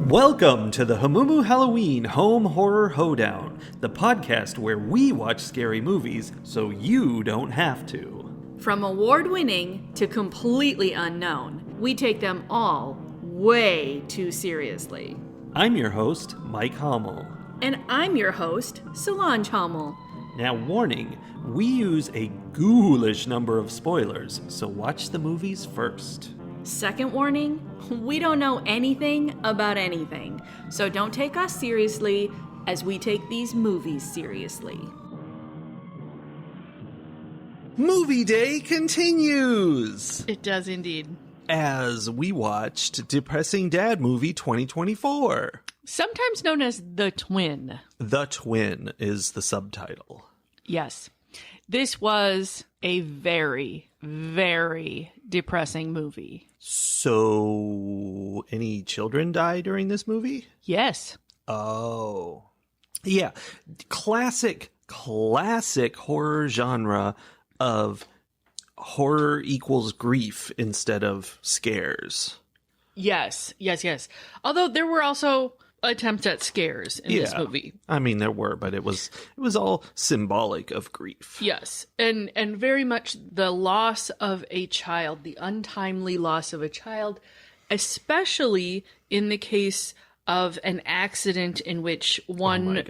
Welcome to the Hamumu Halloween Home Horror Hoedown, the podcast where we watch scary movies so you don't have to. From award-winning to completely unknown, we take them all way too seriously. I'm your host, Mike Hummel. And I'm your host, Solange Hummel. Now, warning, we use a ghoulish number of spoilers, so watch the movies first. Second warning, we don't know anything about anything, so don't take us seriously as we take these movies seriously. Movie Day continues! It does indeed. As we watched Depressing Dad Movie 2024. Sometimes known as The Twin. The Twin is the subtitle. Yes. This was a very, very depressing movie. So, any children die during this movie? Yes. Oh. Yeah. Classic horror genre of horror equals grief instead of scares. Yes. Although there were also attempts at scares in this movie. I mean, there were, but it was all symbolic of grief. Yes. And very much the loss of a child, the untimely loss of a child, especially in the case of an accident in which one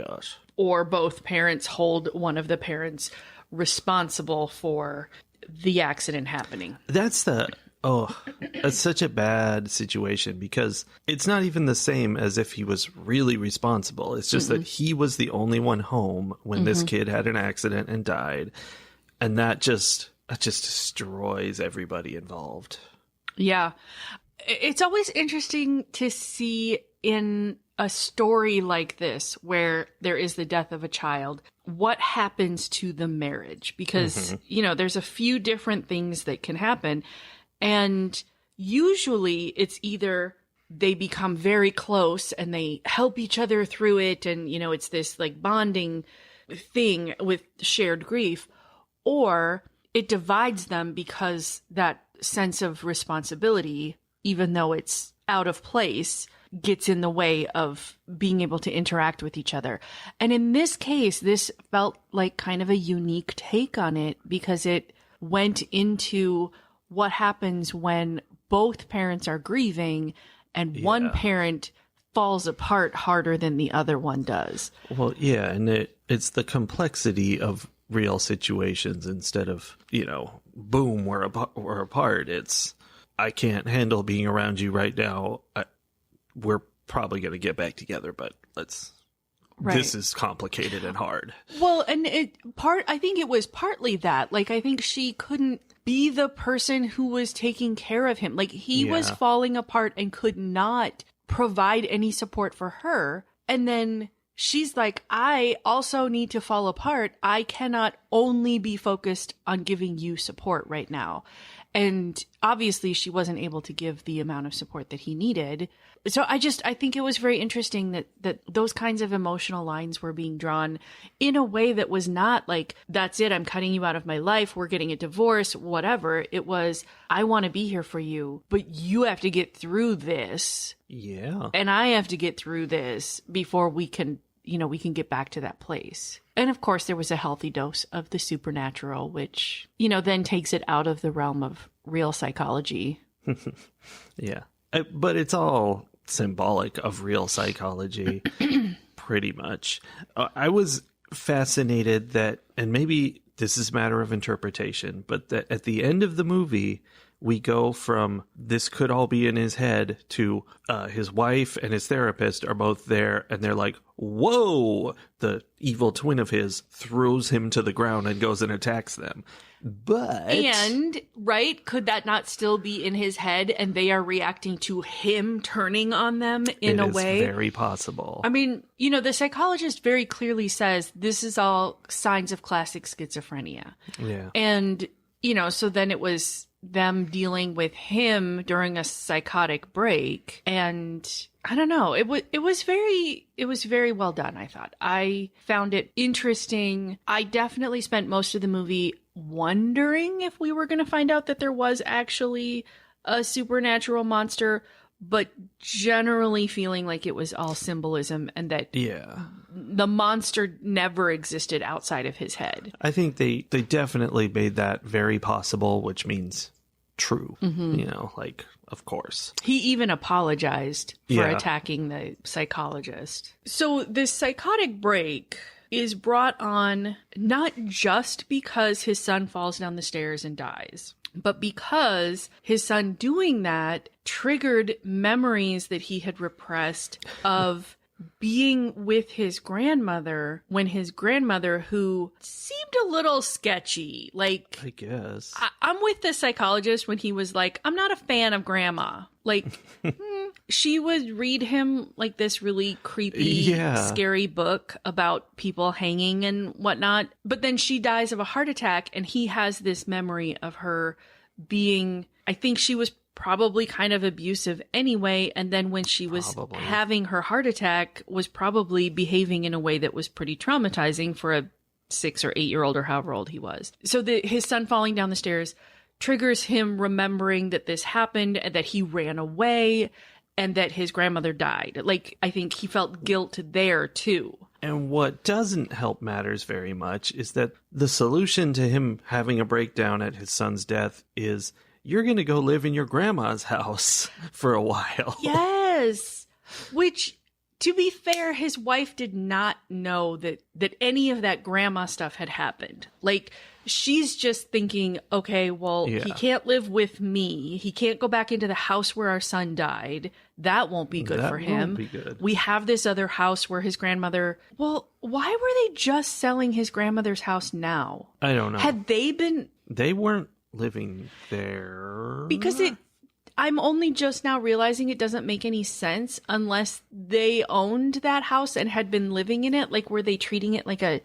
or both parents hold one of the parents responsible for the accident happening. That's such a bad situation because it's not even the same as if he was really responsible. It's just that he was the only one home when this kid had an accident and died. And that just destroys everybody involved. Yeah. It's always interesting to see in a story like this where there is the death of a child, what happens to the marriage? Because, there's a few different things that can happen. And usually it's either they become very close and they help each other through it. And, it's this like bonding thing with shared grief, or it divides them because that sense of responsibility, even though it's out of place, gets in the way of being able to interact with each other. And in this case, this felt like kind of a unique take on it because it went into what happens when both parents are grieving and one parent falls apart harder than the other one does. Well, yeah, and it's the complexity of real situations instead of, boom, we're apart. It's, I can't handle being around you right now. We're probably going to get back together, but this is complicated and hard. Well, and I think it was partly that. Like, I think she couldn't be the person who was taking care of him. Like, he was falling apart and could not provide any support for her. And then she's like, I also need to fall apart. I cannot only be focused on giving you support right now. And obviously she wasn't able to give the amount of support that he needed. So I think it was very interesting that those kinds of emotional lines were being drawn in a way that was not like, that's it, I'm cutting you out of my life, we're getting a divorce, whatever. It was, I want to be here for you, but you have to get through this. Yeah. And I have to get through this before we can get back to that place. And of course, there was a healthy dose of the supernatural, which, then takes it out of the realm of real psychology. Yeah. But it's all symbolic of real psychology, pretty much. I was fascinated that, and maybe this is a matter of interpretation, but that at the end of the movie, we go from this could all be in his head to his wife and his therapist are both there and they're like, whoa, the evil twin of his throws him to the ground and goes and attacks them. Could that not still be in his head and they are reacting to him turning on them in a way? It is very possible. I mean, the psychologist very clearly says this is all signs of classic schizophrenia. Yeah. And, so then it was them dealing with him during a psychotic break. And I don't know, it was very well done, I thought. I found it interesting. I definitely spent most of the movie wondering if we were going to find out that there was actually a supernatural monster, but generally feeling like it was all symbolism and that Yeah. the monster never existed outside of his head. I think they definitely made that very possible, which means true. You know, like, of course. He even apologized for Yeah. attacking the psychologist. So this psychotic break is brought on not just because his son falls down the stairs and dies, but because his son doing that triggered memories that he had repressed of being with his grandmother when his grandmother, who seemed a little sketchy, like, I guess. I'm with the psychologist when he was like, I'm not a fan of grandma. Like, she would read him like this really creepy, Yeah. scary book about people hanging and whatnot. But then she dies of a heart attack, and he has this memory of her being, I think she was probably kind of abusive anyway. And then when she was Probably. having her heart attack, was probably behaving in a way that was pretty traumatizing for a 6 or 8-year-old or however old he was. So his son falling down the stairs triggers him remembering that this happened and that he ran away and that his grandmother died. Like, I think he felt guilt there too. And what doesn't help matters very much is that the solution to him having a breakdown at his son's death is you're going to go live in your grandma's house for a while. Yes. Which, to be fair, his wife did not know that any of that grandma stuff had happened. Like, she's just thinking, okay, well, Yeah. he can't live with me. He can't go back into the house where our son died. That won't be good That for him. won't be good. We have this other house where his grandmother. Well, why were they just selling his grandmother's house now? I don't know. Had they been. They weren't living there. Because I'm only just now realizing it doesn't make any sense unless they owned that house and had been living in it. Like, were they treating it like a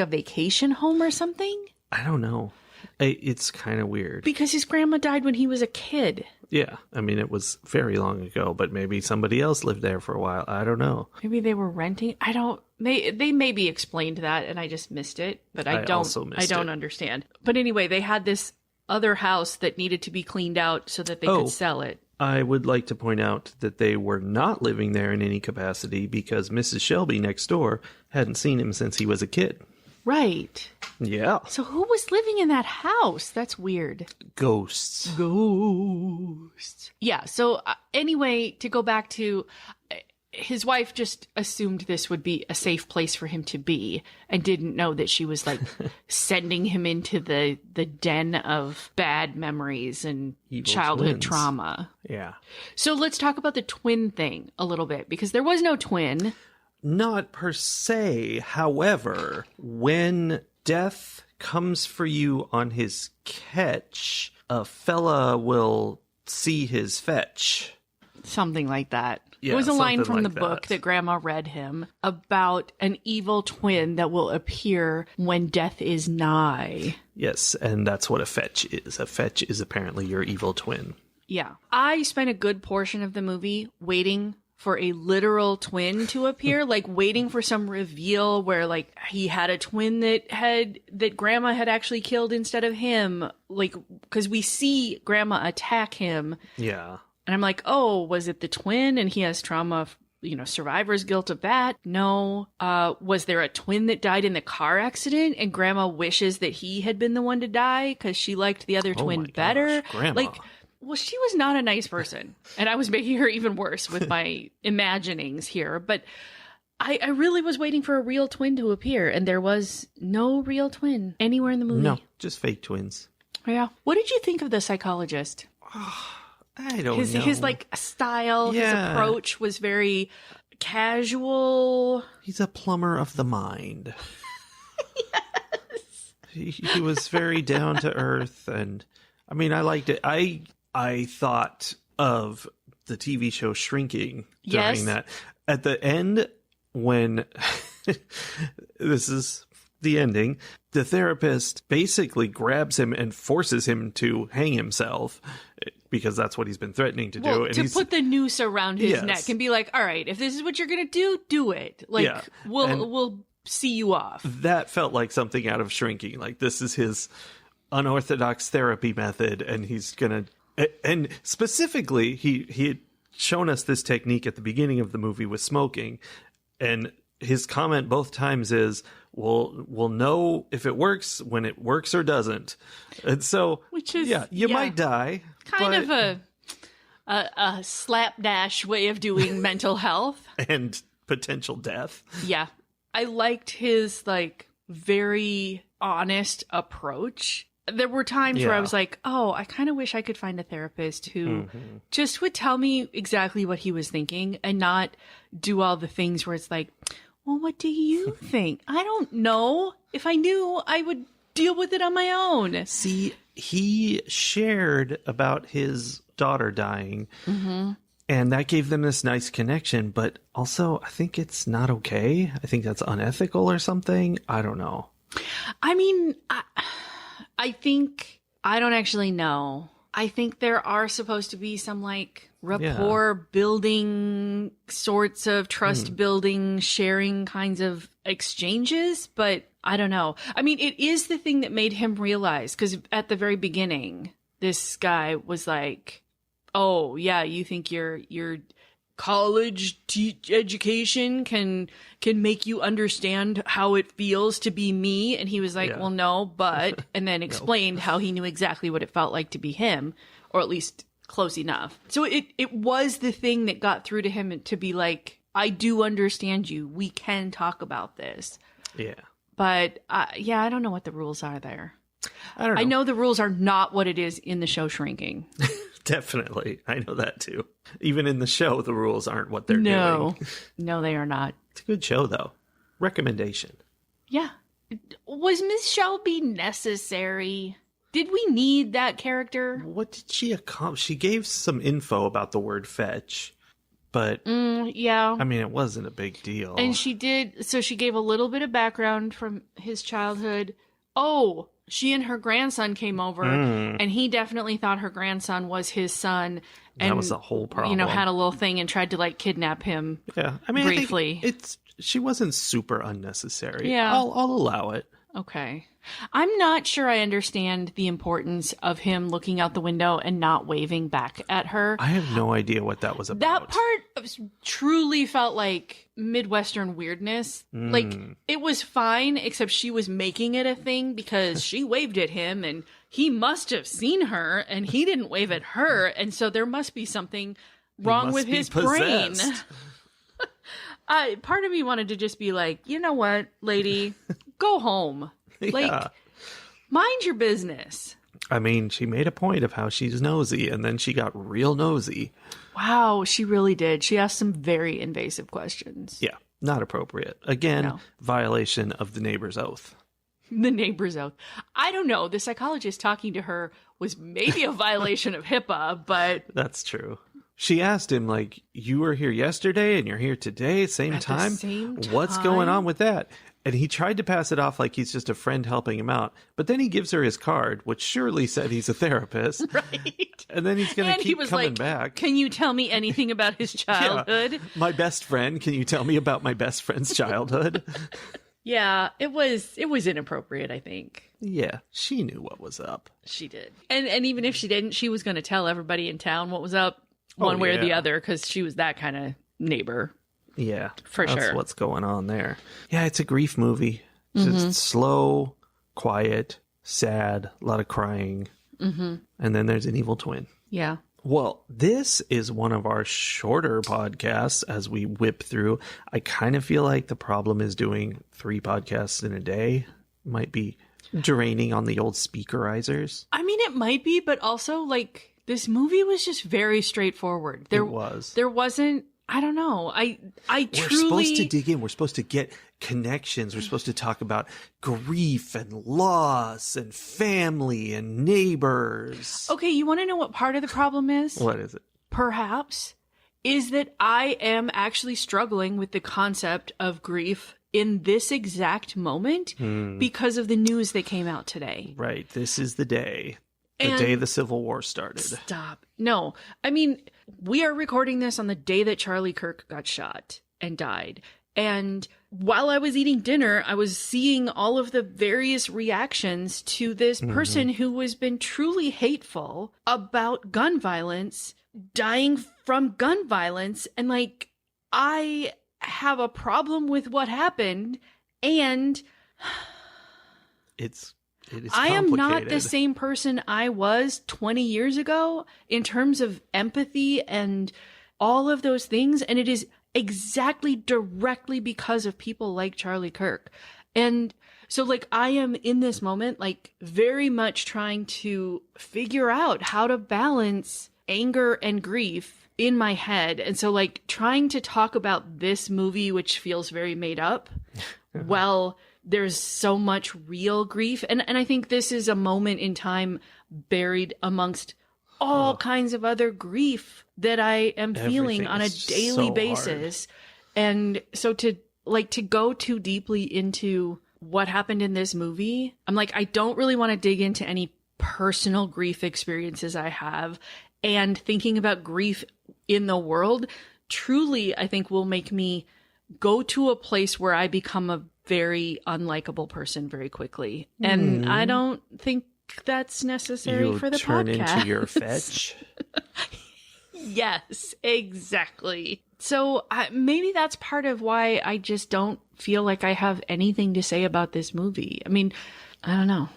vacation home or something? I don't know. It's kind of weird. Because his grandma died when he was a kid. Yeah. I mean, it was very long ago, but maybe somebody else lived there for a while. I don't know. Maybe they were renting. I don't. They maybe explained that and I just missed it. But I also missed it. understand. But anyway, they had this other house that needed to be cleaned out so that they could sell it. I would like to point out that they were not living there in any capacity because Mrs. Shelby next door hadn't seen him since he was a kid. Right. Yeah. So who was living in that house? That's weird. Ghosts. Ghosts. Yeah. So anyway, to go back to his wife just assumed this would be a safe place for him to be and didn't know that she was like sending him into the den of bad memories and Evil childhood twins. trauma. Yeah. So let's talk about the twin thing a little bit because there was no twin. Not per se. However, when death comes for you on his catch, a fella will see his fetch. Something like that. Yeah, it was a line something from like the book that. that Grandma read him about an evil twin that will appear when death is nigh. Yes, and that's what a fetch is. A fetch is apparently your evil twin. Yeah. I spent a good portion of the movie waiting for a literal twin to appear, like waiting for some reveal where like he had a twin that Grandma had actually killed instead of him. Like, because we see Grandma attack him. Yeah. And I'm like, oh, was it the twin? And he has trauma, survivor's guilt of that? No. Was there a twin that died in the car accident and Grandma wishes that he had been the one to die because she liked the other twin my gosh, better? Grandma. Like, well, she was not a nice person. And I was making her even worse with my imaginings here. But I really was waiting for a real twin to appear. And there was no real twin anywhere in the movie. No, just fake twins. Yeah. What did you think of the psychologist? I don't know. His like style, his Yeah. approach was very casual. He's a plumber of the mind. Yes. He was very down to earth, and I mean, I liked it. I thought of the TV show Shrinking during Yes. that. At the end, when this is the ending, the therapist basically grabs him and forces him to hang himself because that's what he's been threatening to do. Well, And to he's, put the noose around his Yes. neck and be like, all right, if this is what you're going to do, do it. Like, Yeah. we'll see you off. that felt like something out of Shrinking. Like, this is his unorthodox therapy method, and he's gonna. And specifically, he shown us this technique at the beginning of the movie with smoking, and his comment both times is, we'll know if it works when it works or doesn't. And so, which is you might die. Kind of a slapdash way of doing mental health. And potential death. Yeah. I liked his, like, very honest approach. There were times where I was like, oh, I kind of wish I could find a therapist who just would tell me exactly what he was thinking and not do all the things where it's like, well, what do you think? I don't know. If I knew, I would deal with it on my own. See, he shared about his daughter dying, and that gave them this nice connection, but also I think it's not okay. I think that's unethical or something. I don't know. I mean, I think, I don't actually know. I think there are supposed to be some, like, rapport building sorts of trust building, sharing kinds of exchanges, but I don't know. I mean, it is the thing that made him realize, because at the very beginning, this guy was like, oh, yeah, you think your college education can make you understand how it feels to be me? And he was like, well, no, but, and then explained how he knew exactly what it felt like to be him, or at least close enough. So it was the thing that got through to him to be like, I do understand you. We can talk about this. Yeah. But I don't know what the rules are there. I don't know. I know the rules are not what it is in the show Shrinking. Definitely. I know that too. Even in the show, the rules aren't what they're doing. No, they are not. It's a good show, though. Recommendation. Yeah. Was Miss Shelby necessary? Did we need that character? What did she accomplish? She gave some info about the word fetch, but yeah. I mean, it wasn't a big deal. And she gave a little bit of background from his childhood. Oh, she and her grandson came over, and he definitely thought her grandson was his son. And, that was the whole problem. Had a little thing and tried to, like, kidnap him. Yeah, I mean, briefly. She wasn't super unnecessary. Yeah, I'll allow it. Okay. I'm not sure I understand the importance of him looking out the window and not waving back at her. I have no idea what that was about. That part truly felt like Midwestern weirdness. Like, it was fine, except she was making it a thing because she waved at him and he must have seen her and he didn't wave at her. And so there must be something wrong with his brain. Part of me wanted to just be like, you know what, lady, go home. Like, mind your business. I mean, she made a point of how she's nosy, and then she got real nosy. Wow, she really did. She asked some very invasive questions. Yeah, not appropriate. Again, violation of the neighbor's oath. The neighbor's oath. I don't know. The psychologist talking to her was maybe a violation of HIPAA, but... That's true. She asked him, like, you were here yesterday and you're here today, same time? What's going on with that? And he tried to pass it off like he's just a friend helping him out. But then he gives her his card, which surely said he's a therapist. Right. And then he's going to keep coming back. Can you tell me anything about his childhood? My best friend. Can you tell me about my best friend's childhood? Yeah, it was inappropriate, I think. Yeah, she knew what was up. She did. And even if she didn't, she was going to tell everybody in town what was up one way or the other because she was that kind of neighbor. Yeah, for sure. That's what's going on there. Yeah, it's a grief movie. Just slow, quiet, sad, a lot of crying. And then there's an evil twin. Yeah. Well, this is one of our shorter podcasts as we whip through. I kind of feel like the problem is doing 3 podcasts in a day might be draining on the old speakerizers. I mean, it might be, but also, like, this movie was just very straightforward. There wasn't, I don't know. We're supposed to dig in. We're supposed to get connections. We're supposed to talk about grief and loss and family and neighbors. Okay, you want to know what part of the problem is? What is it? Perhaps is that I am actually struggling with the concept of grief in this exact moment because of the news that came out today. Right. This is the day. The day the Civil War started. Stop. No. I mean, we are recording this on the day that Charlie Kirk got shot and died. And while I was eating dinner, I was seeing all of the various reactions to this person who has been truly hateful about gun violence dying from gun violence. And like, I have a problem with what happened. And it is I am not the complicated. same person I was 20 years ago in terms of empathy and all of those things. And it is exactly directly because of people like Charlie Kirk. And so like I am in this moment, like very much trying to figure out how to balance anger and grief in my head. And so like trying to talk about this movie, which feels very made up, well, there's so much real grief. And I think this is a moment in time buried amongst all kinds of other grief that I am feeling Everything on a is daily so basis. And so to go too deeply into what happened in this movie, I'm like, I don't really want to dig into any personal grief experiences I have. And thinking about grief in the world truly, I think, will make me go to a place where I become a very unlikable person very quickly. And I don't think that's necessary You for the turn podcast. into your fetch. Yes, exactly. So maybe that's part of why I just don't feel like I have anything to say about this movie. I mean, I don't know.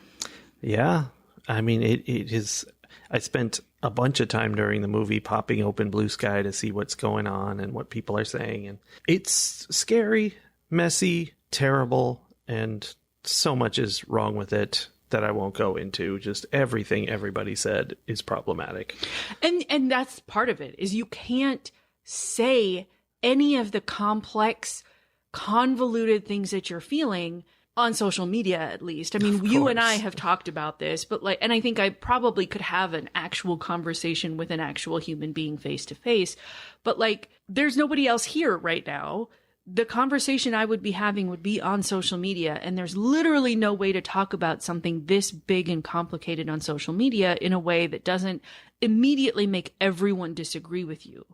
Yeah. I mean, it is. I spent a bunch of time during the movie popping open Blue Sky to see what's going on and what people are saying. And it's scary, messy, terrible, and so much is wrong with it that I won't go into. Just everything everybody said is problematic. And that's part of it, is you can't say any of the complex, convoluted things that you're feeling on social media, at least. I mean, you and I have talked about this, but like, and I think I probably could have an actual conversation with an actual human being face to face, but like, there's nobody else here right now. The conversation I would be having would be on social media, and there's literally no way to talk about something this big and complicated on social media in a way that doesn't immediately make everyone disagree with you.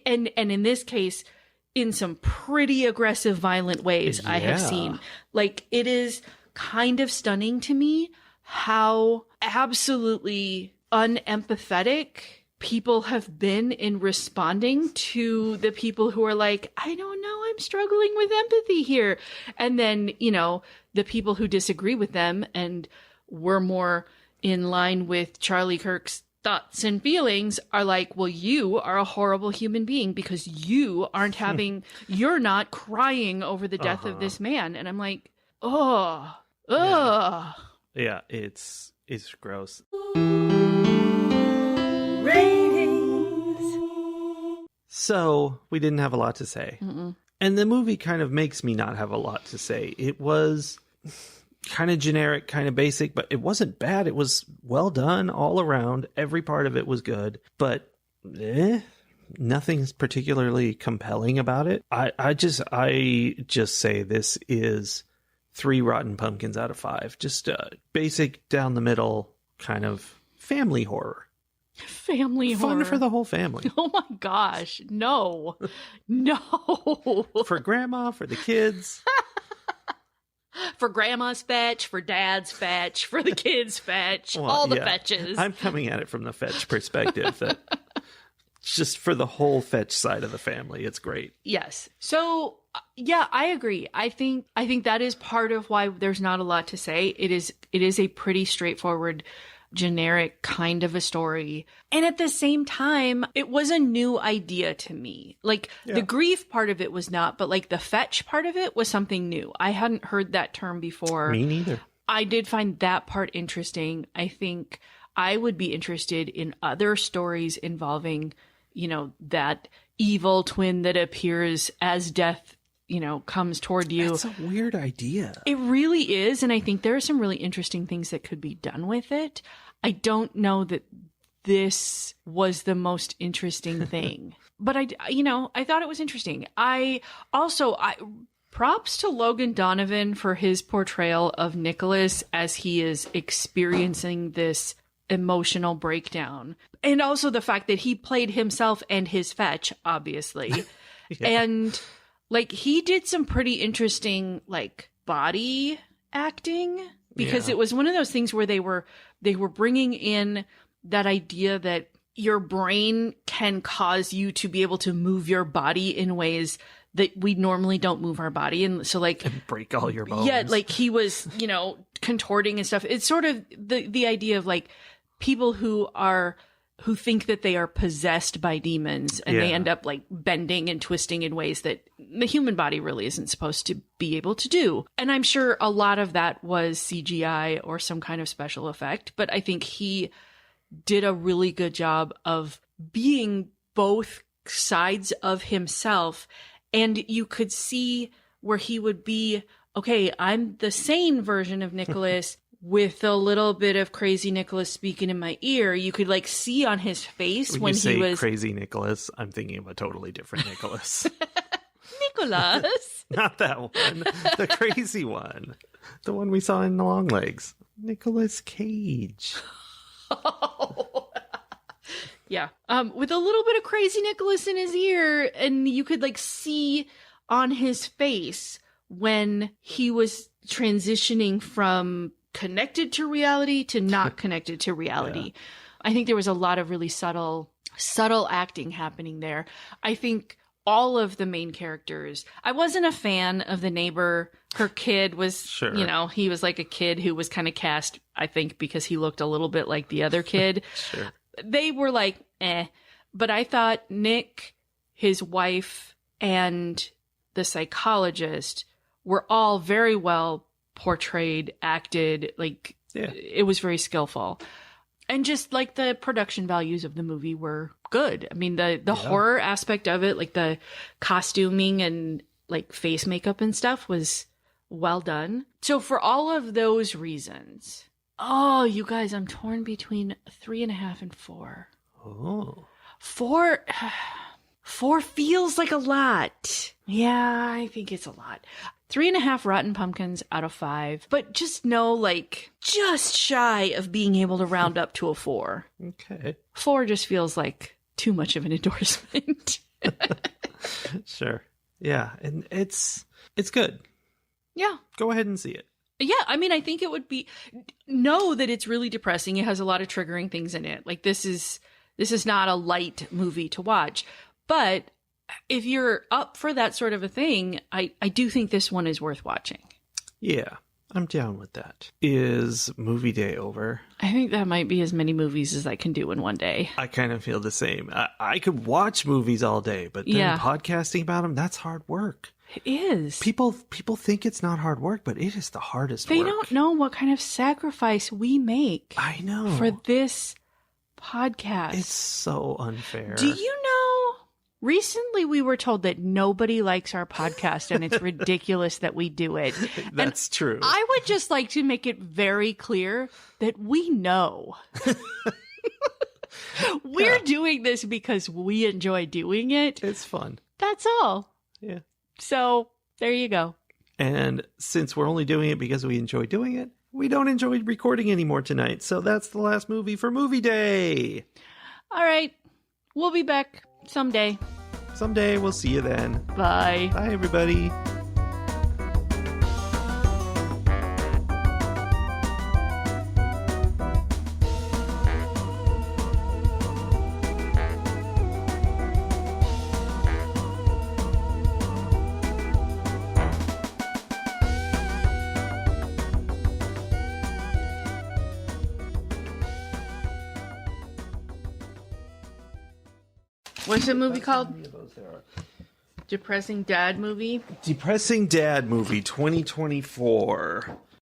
And in this case, in some pretty aggressive, violent ways, I have seen. Like, it is kind of stunning to me how absolutely unempathetic people have been in responding to the people who are like, I don't know, I'm struggling with empathy here. And then, you know, the people who disagree with them and were more in line with Charlie Kirk's thoughts and feelings are like, well, you are a horrible human being because you aren't having, you're not crying over the death of this man. And I'm like, Yeah, it's gross. So we didn't have a lot to say. And the movie kind of makes me not have a lot to say. It was kind of generic, kind of basic, but it wasn't bad. It was well done all around. Every part of it was good, but nothing's particularly compelling about it. I just say this is 3 rotten pumpkins out of 5. Just basic down the middle kind of family horror. Family horror. Fun for the whole family. Oh my gosh. No. For grandma, for the kids. For grandma's fetch, for dad's fetch, for the kids' fetch, Well, all the yeah. fetches. I'm coming at it from the fetch perspective. That just for the whole fetch side of the family, it's great. Yes. So, yeah, I agree. I think that is part of why there's not a lot to say. It is a pretty straightforward, generic kind of a story. And at the same time, it was a new idea to me. Like, the grief part of it was not, but like the fetch part of it was something new. I hadn't heard that term before. Me neither. I did find that part interesting. I think I would be interested in other stories involving, you know, that evil twin that appears as death, you know, comes toward you. That's a weird idea. It really is. And I think there are some really interesting things that could be done with it. I don't know that this was the most interesting thing, but I thought it was interesting. Props to Logan Donovan for his portrayal of Nicholas as he is experiencing this emotional breakdown. And also the fact that he played himself and his fetch, obviously. And like, he did some pretty interesting like body acting, because it was one of those things where they were bringing in that idea that your brain can cause you to be able to move your body in ways that we normally don't move our body. And so like, And break all your bones. yeah, like he was, contorting and stuff. It's sort of the idea of like people who think that they are possessed by demons and they end up like bending and twisting in ways that the human body really isn't supposed to be able to do. And I'm sure a lot of that was CGI or some kind of special effect, but I think he did a really good job of being both sides of himself. And you could see where he would be, okay, I'm the sane version of Nicholas with a little bit of crazy Nicholas speaking in my ear. You could like see on his face when you say he was crazy Nicholas, I'm thinking of a totally different Nicholas. Nicholas. Not that one. The crazy one. The one we saw in Long Legs. Nicolas Cage. Yeah. With a little bit of crazy Nicholas in his ear, and you could like see on his face when he was transitioning from connected to reality to not connected to reality. Yeah. I think there was a lot of really subtle acting happening there. I think all of the main characters, I wasn't a fan of the neighbor. Her kid was, he was like a kid who was kind of cast, I think, because he looked a little bit like the other kid. Sure. They were like, eh. But I thought Nick, his wife, and the psychologist were all very well portrayed, acted. Like, it was very skillful. And just like the production values of the movie were good. I mean, the horror aspect of it, like the costuming and like face makeup and stuff was well done. So for all of those reasons, oh, you guys, I'm torn between 3.5 and 4. Oh. 4 feels like a lot. Yeah, I think it's a lot. 3.5 rotten pumpkins out of 5, but just just shy of being able to round up to a 4. Okay. 4 just feels like too much of an endorsement. Sure. Yeah, and it's good. Yeah. Go ahead and see it. Yeah, I mean, I think it would know that it's really depressing. It has a lot of triggering things in it. Like this is not a light movie to watch, but if you're up for that sort of a thing, I do think this one is worth watching. Yeah, I'm down with that. Is movie day over? I think that might be as many movies as I can do in one day. I kind of feel the same. I could watch movies all day, but then podcasting about them, that's hard work. It is. People think it's not hard work, but it is the hardest work. They don't know what kind of sacrifice we make. I know. For this podcast. It's so unfair. Do you know? Recently, we were told that nobody likes our podcast and it's ridiculous that we do it. That's true. I would just like to make it very clear that we know. We're doing this because we enjoy doing it. It's fun. That's all. Yeah. So there you go. And since we're only doing it because we enjoy doing it, we don't enjoy recording anymore tonight. So that's the last movie for Movie Day. All right. We'll be back someday. Someday. We'll see you then. Bye. Bye, everybody. What's the movie called? Depressing Dad Movie? Depressing Dad Movie 2024.